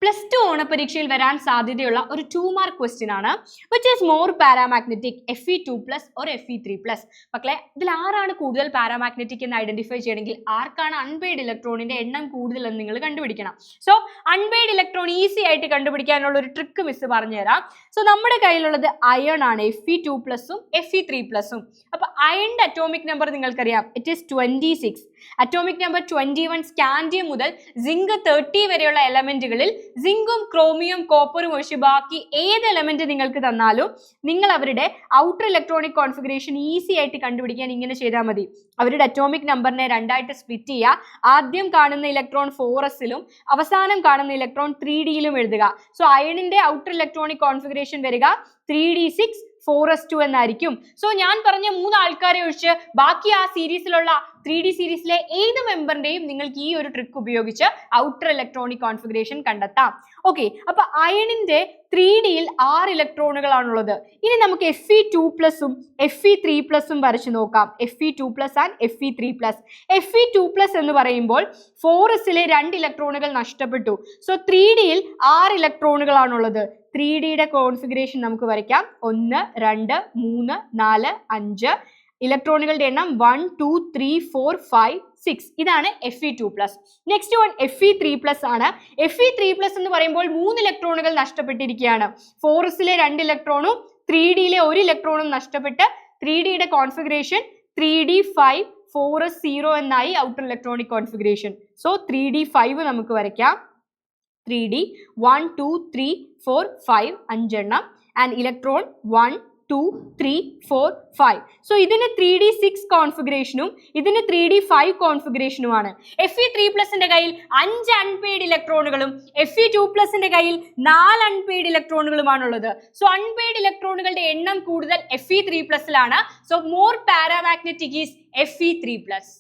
+2 ഓണപരീക്ഷയിൽ വരാൻ സാധ്യതയുള്ള ഒരു 2 മാർക്ക് ക്വസ്റ്റ്യൻ ആണ്. Which is more paramagnetic, Fe2+ or Fe3+? മക്കളെ, ഇതിൽ ആരാണ് കൂടുതൽ പാരാമാഗ്നറ്റിക് എന്ന് ഐഡന്റിഫൈ ചെയ്യണമെങ്കിൽ ആർക്കാണ് അൺപെയ്ഡ് ഇലക്ട്രോണിന്റെ എണ്ണം കൂടുതൽ എന്ന് നിങ്ങൾ കണ്ടുപിടിക്കണം. സോ അൺപെയ്ഡ് ഇലക്ട്രോൺ ഈസി ആയിട്ട് കണ്ടുപിടിക്കാനുള്ള ഒരു ട്രിക്ക് മിസ് പറഞ്ഞുതരാം. സോ നമ്മുടെ കയ്യിലുള്ളത് അയൺ ആണ്, Fe2+ഉം Fe3+ഉം. അപ്പൊ അയണിന്റെ അറ്റോമിക് നമ്പർ നിങ്ങൾക്കറിയാം, it is 26. Atomic number 21 scandium മുതൽ സിങ്ക് 30 വരെയുള്ള എലമെന്റുകളിൽ സിങ്കും ക്രോമിയം കോപ്പറും ഒഴിച്ച് ബാക്കി ഏത് എലമെന്റ് നിങ്ങൾക്ക് തന്നാലും നിങ്ങൾ അവരുടെ ഔട്ടർ ഇലക്ട്രോണിക് കോൺഫിഗറേഷൻ ഈസി ആയിട്ട് കണ്ടുപിടിക്കാൻ ഇങ്ങനെ ചെയ്താൽ മതി. അവരുടെ അറ്റോമിക് നമ്പറിനെ രണ്ടായിട്ട് സ്പ്ലിറ്റ് ചെയ്യുക. ആദ്യം കാണുന്ന ഇലക്ട്രോൺ 4sലും അവസാനം കാണുന്ന ഇലക്ട്രോൺ 3dയിലും എഴുതുക. സോ അയണിന്റെ ഔട്ടർ ഇലക്ട്രോണിക് കോൺഫിഗറേഷൻ വരിക 3d6 4s2 എന്നായിരിക്കും. സോ ഞാൻ പറഞ്ഞ 3 ആൾക്കാരെ ഒഴിച്ച് ബാക്കി ആ സീരീസിലുള്ള 3D സീരീസിലെ ഏത് മെമ്പറിന്റെയും നിങ്ങൾക്ക് ഈ ഒരു ട്രിക്ക് ഉപയോഗിച്ച് ഔട്ടർ ഇലക്ട്രോണിക് കോൺഫിഗറേഷൻ കണ്ടെത്താം. ഓക്കെ, അപ്പൊ അയണിന്റെ 3Dയിൽ 6 ഇലക്ട്രോണുകളാണുള്ളത്. ഇനി നമുക്ക് Fe2+ഉം Fe3+ഉം വരച്ചു നോക്കാം. Fe2+ and Fe3+. Fe2+ എന്ന് പറയുമ്പോൾ 4sലെ 2 ഇലക്ട്രോണുകൾ നഷ്ടപ്പെട്ടു. സോ 3Dയിൽ 6 ഇലക്ട്രോണുകളാണുള്ളത്. 3Dയുടെ കോൺഫിഗറേഷൻ നമുക്ക് വരയ്ക്കാം. 1 2 3 4 5 ഇലക്ട്രോണുകളുടെ എണ്ണം 1 2 3 4 5 6. ഇതാണ് Fe2+. നെക്സ്റ്റ് വൺ Fe3+ ആണ്. Fe3+ എന്ന് പറയുമ്പോൾ 3 ഇലക്ട്രോണുകൾ നഷ്ടപ്പെട്ടിരിക്കുകയാണ്. 4sലെ 2 ഇലക്ട്രോണും 3Dയിലെ 1 ഇലക്ട്രോണും നഷ്ടപ്പെട്ട് 3Dയുടെ കോൺഫിഗറേഷൻ 3d5 4s0 എന്നായി outer electronic configuration. So 3d5 നമുക്ക് വരയ്ക്കാം. 3d 1 2 3 4 5 5 എണ്ണം ആൻഡ് ഇലക്ട്രോൺ 1 2 3 4 5. സോ ഇതിന് 3d6 കോൺഫിഗറേഷനും ഇതിന് 3d5 കോൺഫിഗറേഷനുമാണ്. Fe3+ന്റെ കയ്യിൽ 5 അൺപെയ്ഡ് ഇലക്ട്രോണുകളും Fe2+ന്റെ കയ്യിൽ 4 അൺപെയ്ഡ് ഇലക്ട്രോണുകളുമാണുള്ളത്. സോ അൺപെയ്ഡ് ഇലക്ട്രോണുകളുടെ എണ്ണം കൂടുതൽ Fe3+ലാണ്. So more paramagnetic is Fe3+.